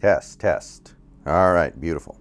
Test, test. All right, beautiful.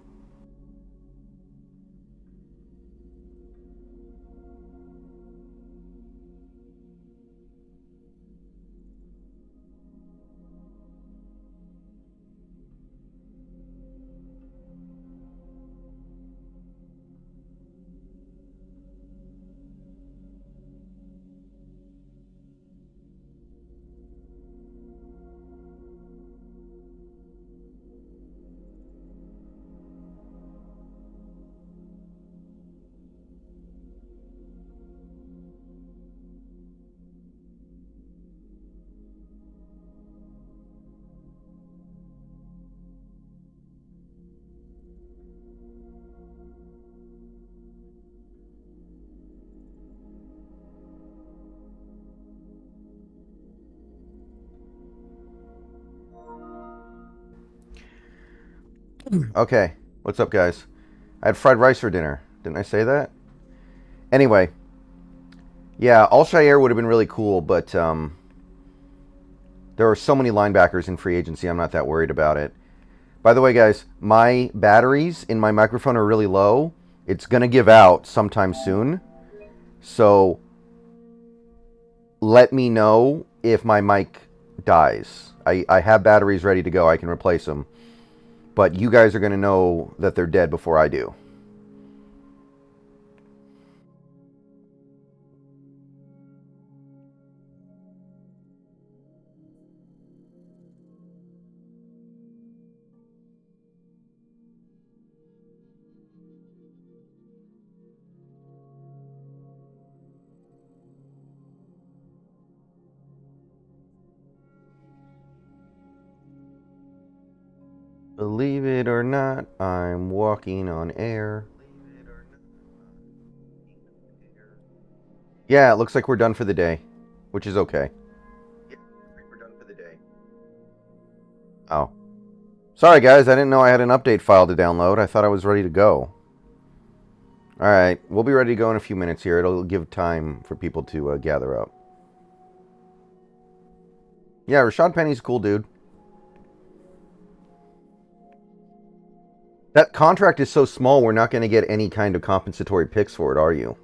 Okay, what's up, guys? I had fried rice for dinner. Didn't I say that? Anyway, yeah, Alshire would have been really cool, but there are so many linebackers in free agency, I'm not that worried about it. By the way, guys, my batteries in my microphone are really low. It's going to give out sometime soon. So let me know if my mic dies. I have batteries ready to go. I can replace them. But you guys are going to know that they're dead before I do. Believe it or not, I'm walking on air. Yeah, it looks like we're done for the day, which is okay. Oh. Sorry, guys. I didn't know I had an update file to download. I thought I was ready to go. All right. We'll be ready to go in a few minutes here. It'll give time for people to gather up. Yeah, Rashad Penny's a cool dude. That contract is so small, we're not going to get any kind of compensatory picks for it, are you?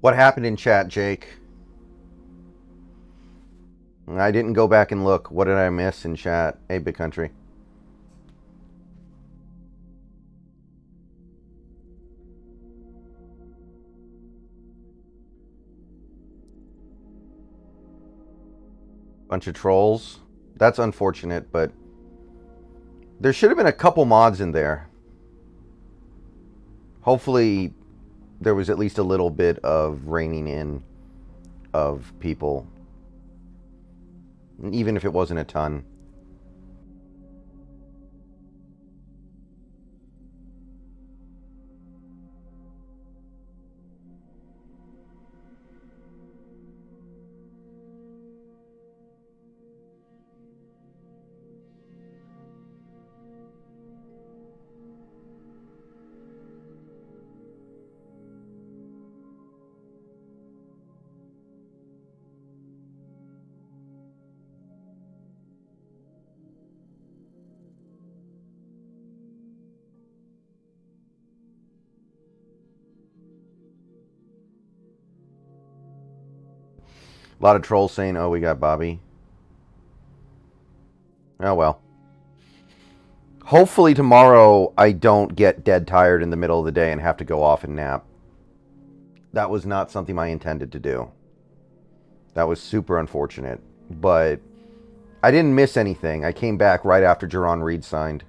What happened in chat, Jake? I didn't go back and look. What did I miss in chat? Hey, Big Country. Bunch of trolls. That's unfortunate, but there should have been a couple mods in there. Hopefully, there was at least a little bit of reining in of people, even if it wasn't a ton. A lot of trolls saying, oh, we got Bobby. Oh, well. Hopefully tomorrow I don't get dead tired in the middle of the day and have to go off and nap. That was not something I intended to do. That was super unfortunate. But I didn't miss anything. I came back right after Jerron Reed signed.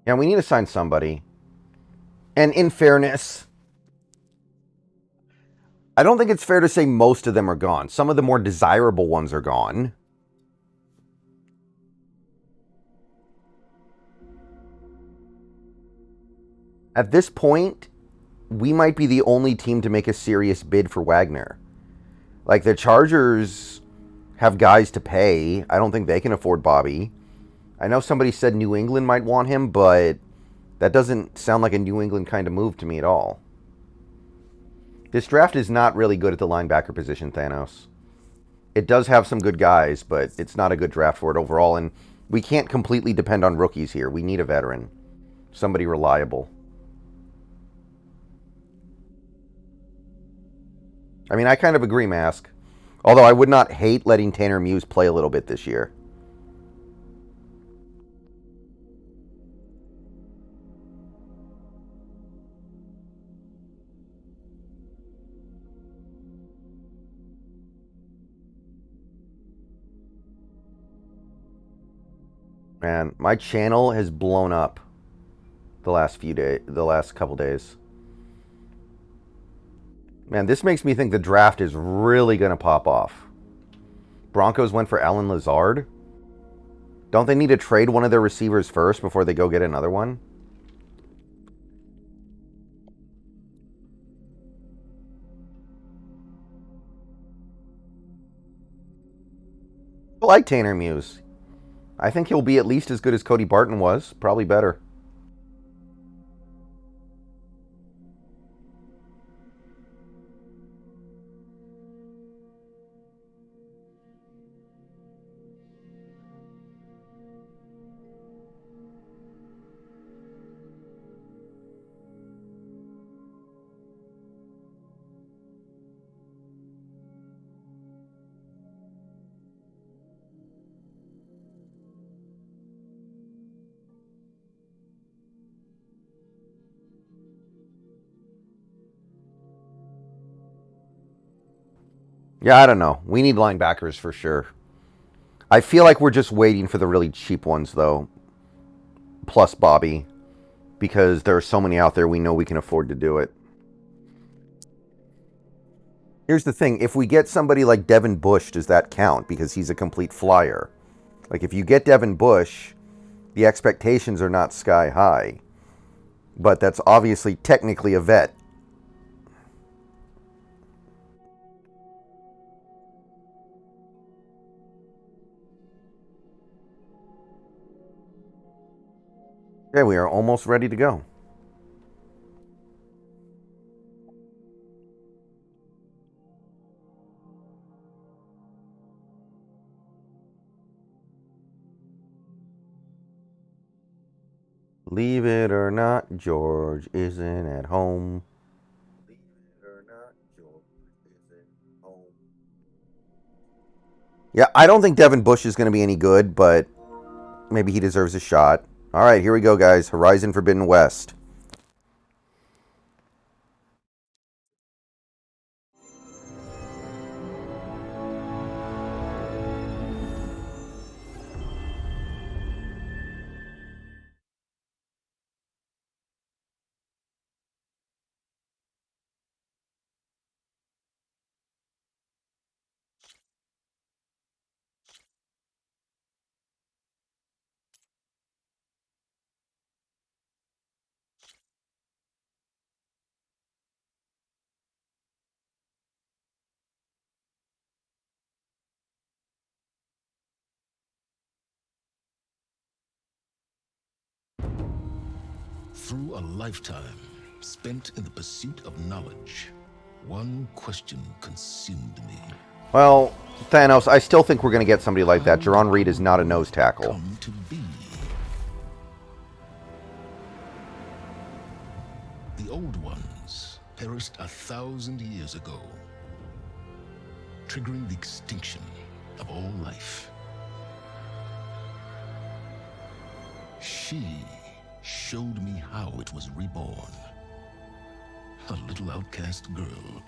Yeah, we need to sign somebody. And in fairness, I don't think it's fair to say most of them are gone. Some of the more desirable ones are gone. At this point, we might be the only team to make a serious bid for Wagner. Like the Chargers have guys to pay. I don't think they can afford Bobby. I know somebody said New England might want him, but that doesn't sound like a New England kind of move to me at all. This draft is not really good at the linebacker position, Thanos. It does have some good guys, but it's not a good draft for it overall. And we can't completely depend on rookies here. We need a veteran, somebody reliable. I mean, I kind of agree, Mask. Although I would not hate letting Tanner Muse play a little bit this year. Man, my channel has blown up the last couple days. Man, this makes me think the draft is really going to pop off. Broncos went for Allen Lazard. Don't they need to trade one of their receivers first before they go get another one? I like Tanner Muse. I think he'll be at least as good as Cody Barton was, probably better. Yeah, I don't know. We need linebackers for sure. I feel like we're just waiting for the really cheap ones, though, plus Bobby, because there are so many out there we know we can afford to do it. Here's the thing if we get somebody like Devin Bush, does that count? Because he's a complete flyer. Like, if you get Devin Bush, the expectations are not sky high. But that's obviously technically a vet. Okay, we are almost ready to go. Leave it or not, George isn't at home. Leave it or not, George isn't home. Yeah, I don't think Devin Bush is going to be any good, but maybe he deserves a shot. All right, here we go, guys. Horizon Forbidden West. Through a lifetime spent in the pursuit of knowledge, one question consumed me. Well, Thanos, I still think we're going to get somebody like that. Jerron Reed is not a nose tackle. Come to be. The old ones perished 1,000 years ago, triggering the extinction of all life. She showed me how it was reborn. A little outcast girl,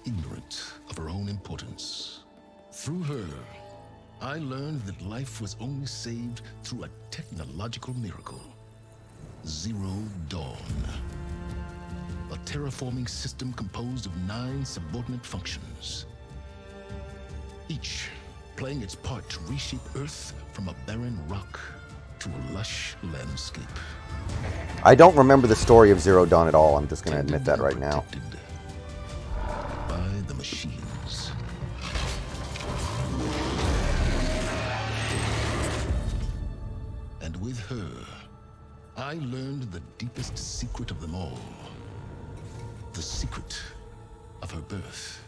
ignorant of her own importance. Through her, I learned that life was only saved through a technological miracle. Zero Dawn. A terraforming system composed of 9 subordinate functions, each playing its part to reshape Earth from a barren rock to a lush landscape. I don't remember the story of Zero Dawn at all. I'm just going to admit that right now. By the machines. And with her, I learned the deepest secret of them all. The secret of her birth.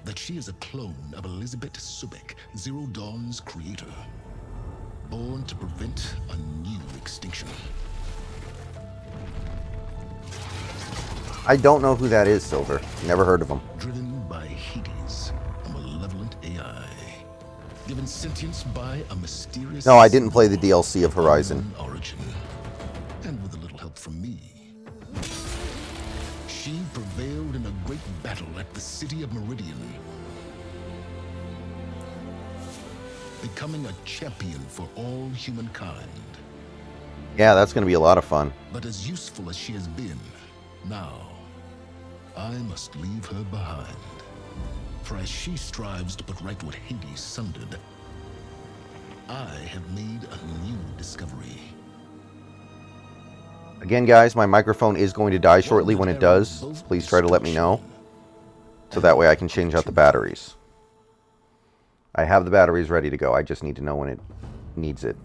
That she is a clone of Elizabeth Sobek, Zero Dawn's creator. Born to prevent a new extinction. I don't know who that is, Silver. Never heard of him. Driven by Hades, a malevolent AI. Given sentience by a mysterious... No, I didn't play the DLC of Horizon. Origin. And with a little help from me. She prevailed in a great battle at the city of Meridian. Becoming a champion for all humankind. Yeah, that's going to be a lot of fun. But as useful as she has been, now, I must leave her behind. For as she strives to put right what Hades sundered, I have made a new discovery. Again, guys, my microphone is going to die shortly. When it does, please try to let me know, so that way I can change out the batteries. I have the batteries ready to go. I just need to know when it needs it.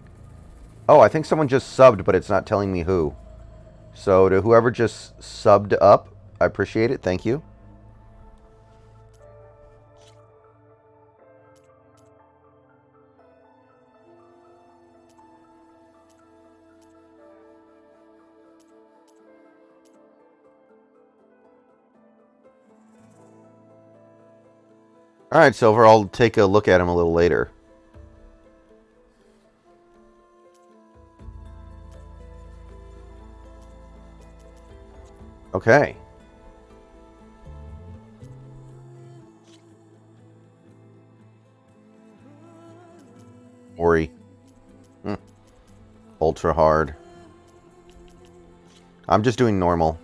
Oh, I think someone just subbed, but it's not telling me who. So to whoever just subbed up, I appreciate it. Thank you. All right, Silver, I'll take a look at him a little later. Okay. Ori. Ultra hard. I'm just doing normal.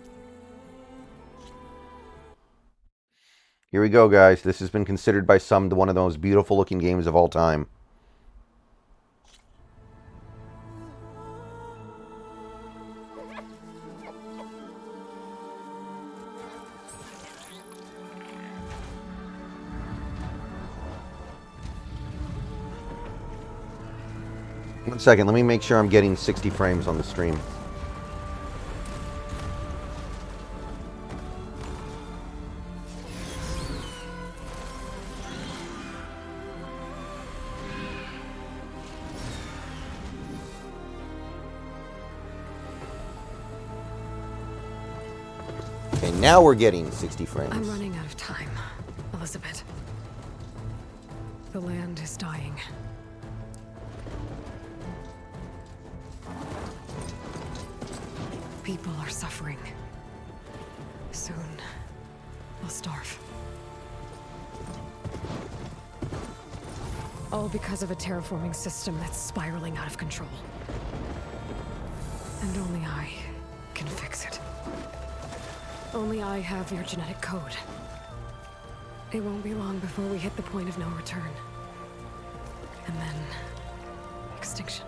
Here we go, guys. This has been considered by some one of the most beautiful looking games of all time. One second, let me make sure I'm getting 60 frames on the stream. Okay, now we're getting 60 frames. I'm running out of time, Elizabeth. The land is dying. People are suffering. Soon, they'll starve. All because of a terraforming system that's spiraling out of control. And only I can fix it. Only I have your genetic code. It won't be long before we hit the point of no return. And then... extinction.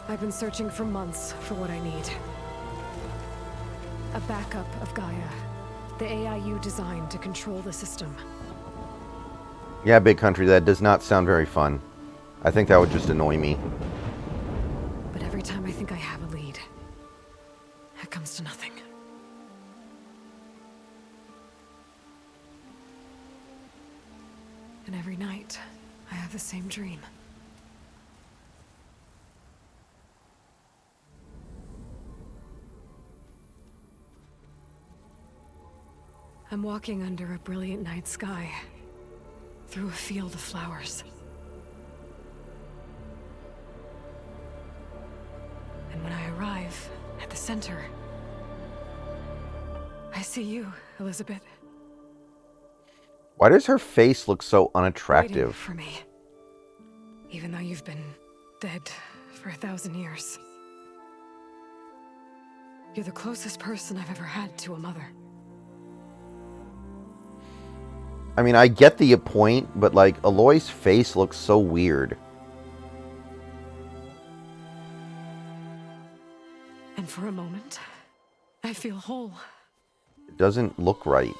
I've been searching for months for what I need. A backup of Gaia. The AI you designed to control the system. Yeah, Big Country, that does not sound very fun. I think that would just annoy me. But every time I think I have a lead, every night, I have the same dream. I'm walking under a brilliant night sky, through a field of flowers. And when I arrive at the center, I see you, Elizabeth. Why does her face look so Waiting unattractive? for me. Even though you've been dead for 1,000 years. You're the closest person I've ever had to a mother. I mean, I get the point, but like, Aloy's face looks so weird. And for a moment, I feel whole. It doesn't look right.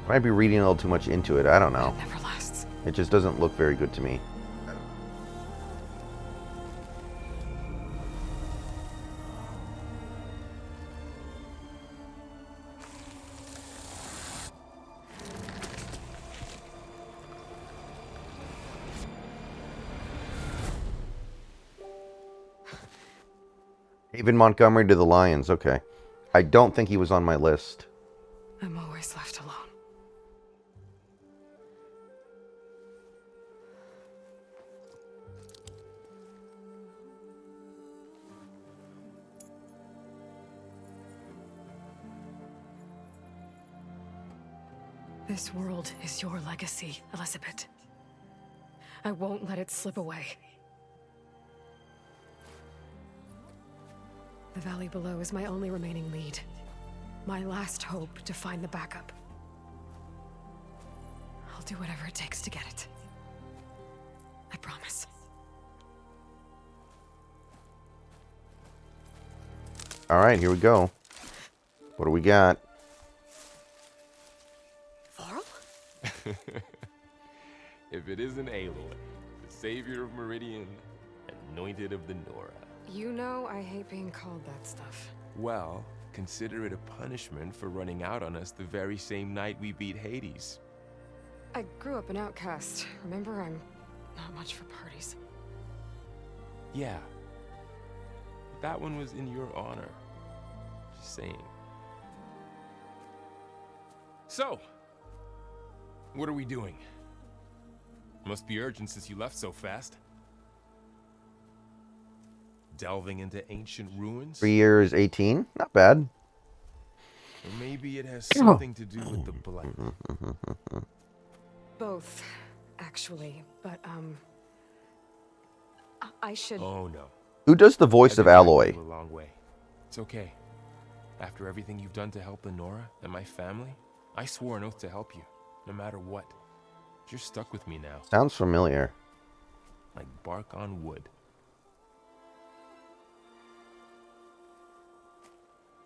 Might be reading a little too much into it. I don't know. It never lasts. It just doesn't look very good to me. Haven Montgomery to the Lions. Okay. I don't think he was on my list. I'm always left alone. This world is your legacy, Elizabeth. I won't let it slip away. The valley below is my only remaining lead. My last hope to find the backup. I'll do whatever it takes to get it. I promise. Alright, here we go. What do we got? Varl? If it isn't Aloy, the savior of Meridian, anointed of the Nora. You know I hate being called that stuff. Well, consider it a punishment for running out on us the very same night we beat Hades. I grew up an outcast. Remember, I'm not much for parties. Yeah. That one was in your honor. Just saying. So, what are we doing? Must be urgent since you left so fast. Delving into ancient ruins? 3 years, 18? Not bad. Or maybe it has something to do with the blight. Both, actually. But, I should... Oh no. Who does the voice of I've been dragging Aloy? you a long way. It's okay. After everything you've done to help the Nora and my family, I swore an oath to help you, no matter what. You're stuck with me now, Sounds familiar. like bark on wood.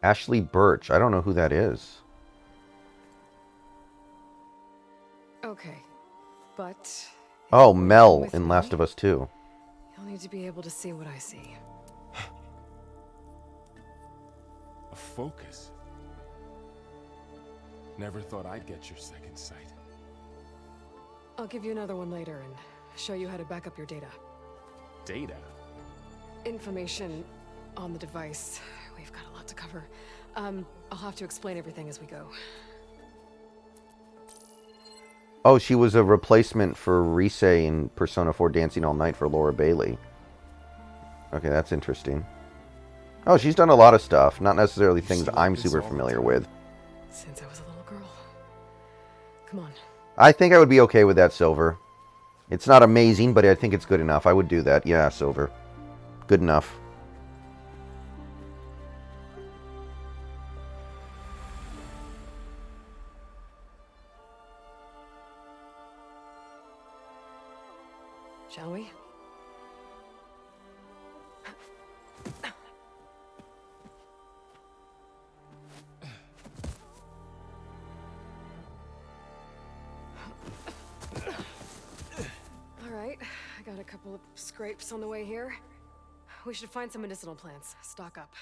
Ashley Birch. I don't know who that is. Okay. But... if Oh, you're working Mel with in me, Last of Us 2. You'll need to be able to see what I see. A focus. Never thought I'd get your second sight. I'll give you another one later and show you how to back up your data. Data? Information on the device. We've got a lot to cover. I'll have to explain everything as we go. Oh, she was a replacement for Rise in Persona 4 Dancing All Night for Laura Bailey. Okay, that's interesting. Oh, she's done a lot of stuff. Not necessarily things see like I'm this super all the familiar time? with. Since I was a little girl. Come on. I think I would be okay with that, Silver. It's not amazing, but I think it's good enough. I would do that. Yeah, Silver. Good enough. Shall we? All right, I got a couple of scrapes on the way here. We should find some medicinal plants, stock up.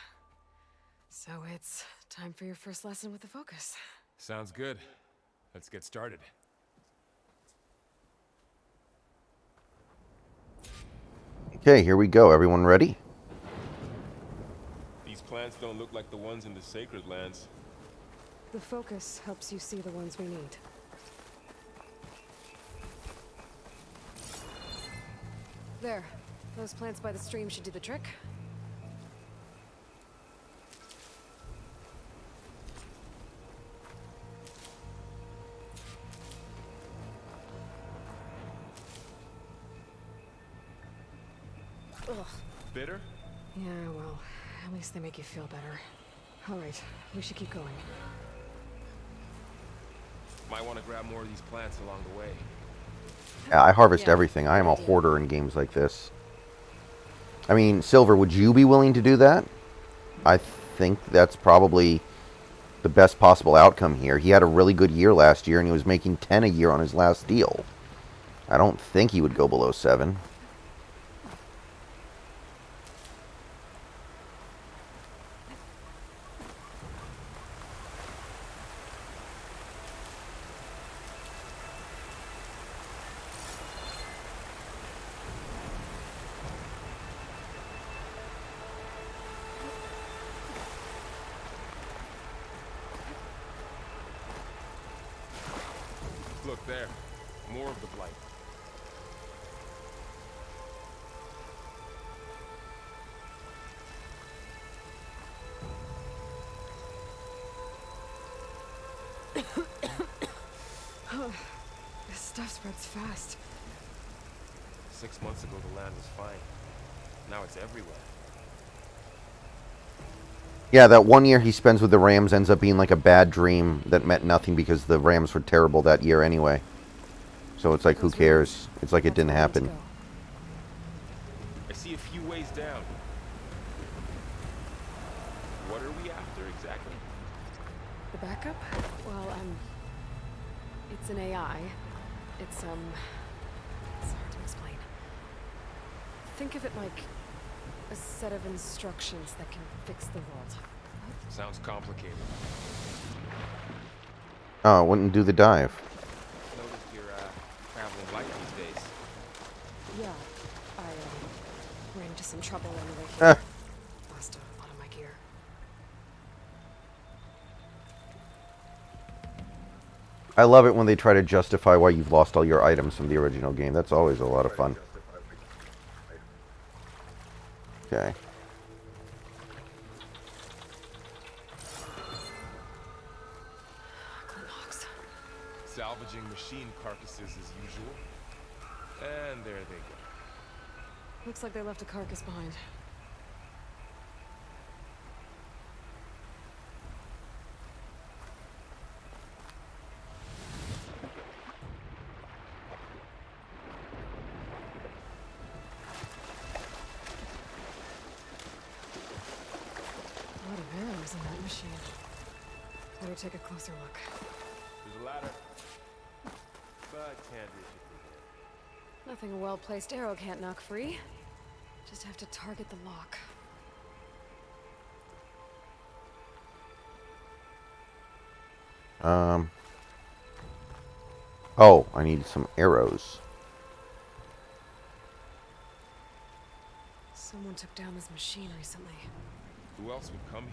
So it's time for your first lesson with the Focus. Sounds good. Let's get started. Okay, here we go. Everyone ready? These plants don't look like the ones in the Sacred Lands. The focus helps you see the ones we need. There. Those plants by the stream should do the trick. Ugh. Bitter? Yeah, well, at least they make you feel better. All right, we should keep going. Might want to grab more of these plants along the way. Yeah, I harvest Yeah, everything. I am a good idea. hoarder in games like this. I mean, Silver, would you be willing to do that? I think that's probably the best possible outcome here. He had a really good year last year, and he was making 10 a year on his last deal. I don't think he would go below 7. Look there. More of the blight. This stuff spreads fast. 6 months ago, the land was fine. Now it's everywhere. Yeah, that 1 year he spends with the Rams ends up being like a bad dream that meant nothing because the Rams were terrible that year anyway. So it's like, who Those cares? It's like it That's didn't where we need to happen. go. I see a few ways down. What are we after exactly? The backup? Well, it's an AI. It's hard to explain. Think of it like a set of instructions that can fix the world. Sounds complicated. Oh, it wouldn't do the dive. Noticed you're traveling light these days. Yeah, I ran into some trouble on the way Eh. here. Lost a lot of my gear. I love it when they try to justify why you've lost all your items from the original game. That's always a lot of fun. Okay. Glenhawks. Salvaging machine carcasses as usual. And there they go. Looks like they left a carcass behind. A lot of arrows in that machine. Better take a closer look. There's a ladder. But can't reach it from here. Nothing a well-placed arrow can't knock free. Just have to target the lock. Oh, I need some arrows. Someone took down this machine recently. Who else would come here?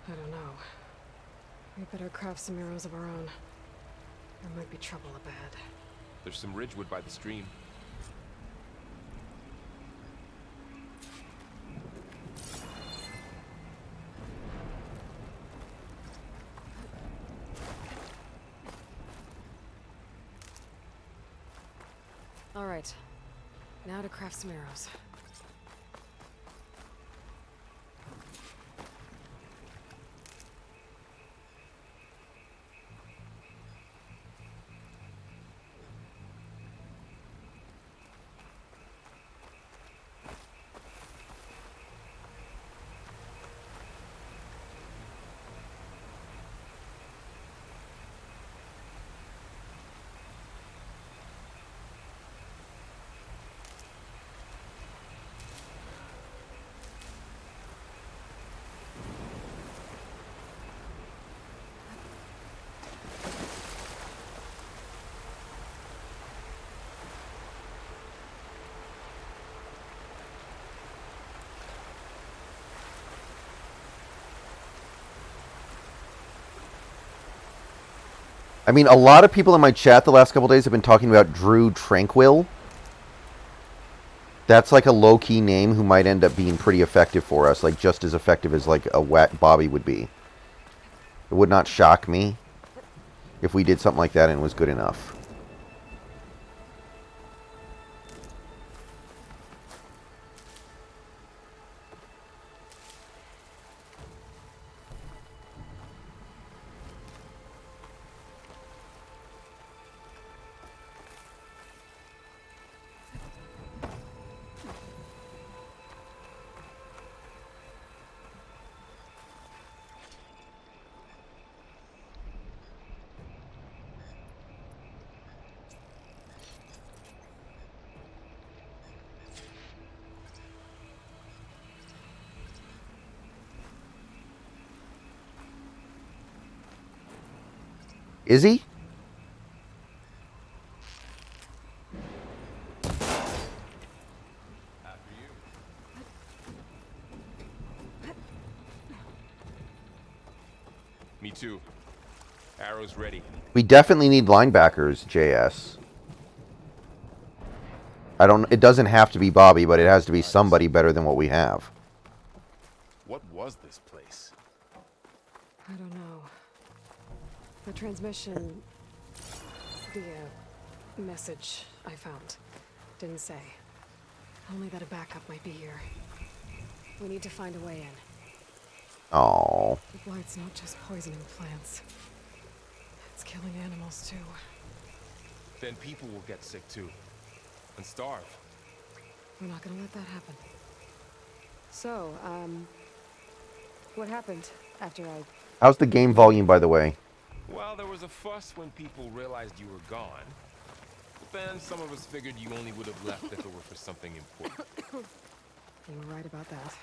I don't know. We better craft some arrows of our own. There might be trouble ahead. There's some ridgewood by the stream. All right. Now to craft some arrows. I mean, a lot of people in my chat the last couple days have been talking about Drew Tranquil. That's like a low-key name who might end up being pretty effective for us, like just as effective as like a wet Bobby would be. It would not shock me if we did something like that and it was good enough. Is he? Me too. Arrow's ready. We definitely need linebackers, JS. It doesn't have to be Bobby, but it has to be somebody better than what we have. What was this place? I don't know. The transmission... The, message I found didn't say. Only that a backup might be here. We need to find a way in. Oh. The blight's not just poisoning plants. It's killing animals, too. Then people will get sick too. And starve. We're not gonna let that happen. So, what happened after I... How's the game volume, by the way? Well, there was a fuss when people realized you were gone. But then some of us figured you only would have left if it were for something important. You were right about that.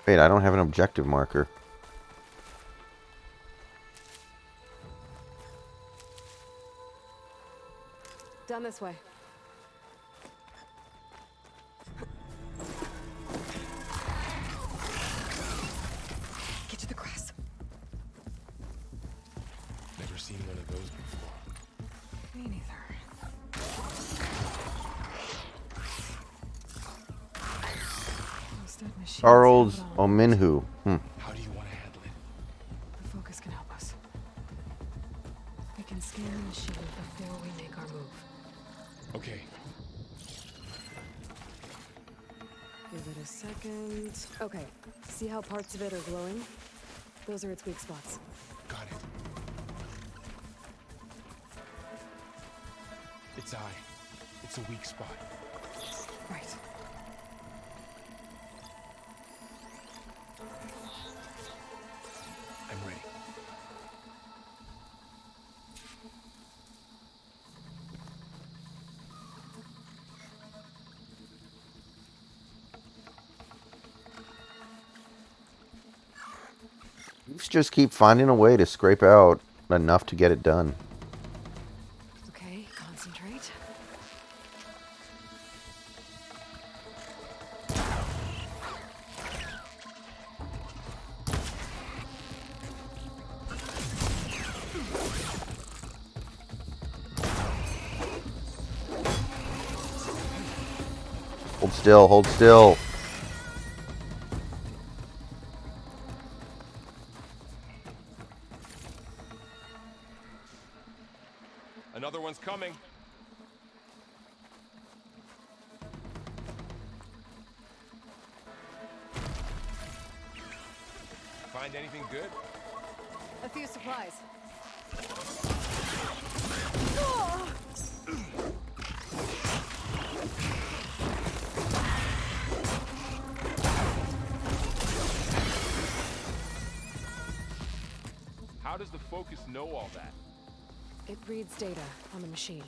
Wait, I don't have an objective marker. Down this way. Get to the grass. Never seen one of those before. Me neither. Charles Ominhu. How do you want to handle it? The focus can help us. We can scan the machine before we make our move. Okay. Give it a second. Okay. See how parts of it are glowing? Those are its weak spots. Got it. Its eye. It's a weak spot. Right. I'm ready. Let's just keep finding a way to scrape out enough to get it done. Okay, concentrate. Hold still, hold still. Another one's coming. Find anything good? A few supplies. How does the Focus know all that? It reads data on the machine.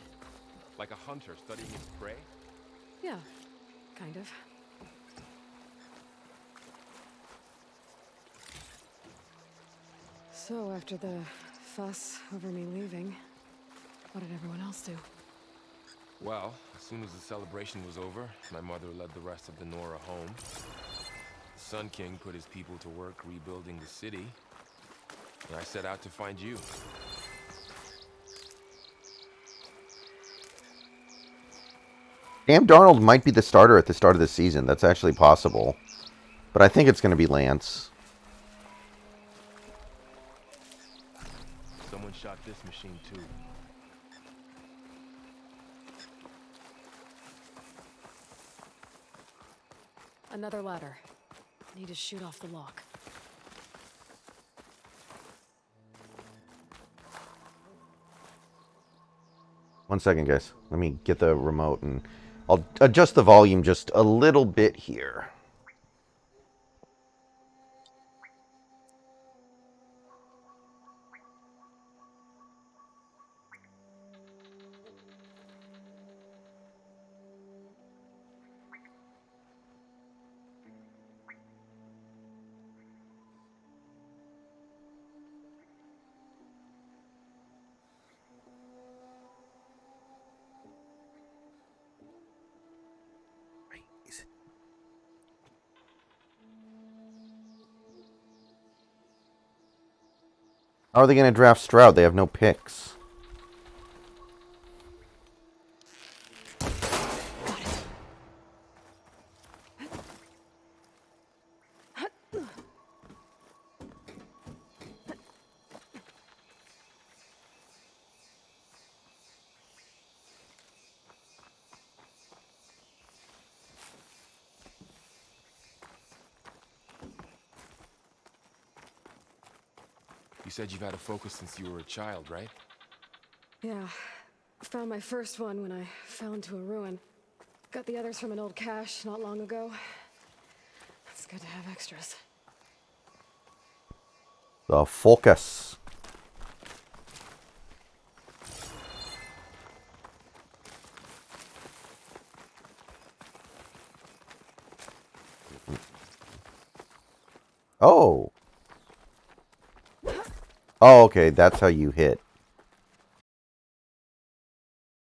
Like a hunter studying his prey? Yeah, kind of. So, after the fuss over me leaving, what did everyone else do? Well, as soon as the celebration was over, my mother led the rest of the Nora home. The Sun King put his people to work rebuilding the city, and I set out to find you. Sam Darnold might be the starter at the start of the season. That's actually possible. But I think it's going to be Lance. Someone shot this machine too. Another ladder. Need to shoot off the lock. One second, guys. Let me get the remote and I'll adjust the volume just a little bit here. How are they going to draft Stroud? They have no picks. You said you've had a focus since you were a child, right? Yeah. Found my first one when I fell into a ruin. Got the others from an old cache not long ago. It's good to have extras. The focus. Oh. Oh, okay. That's how you hit.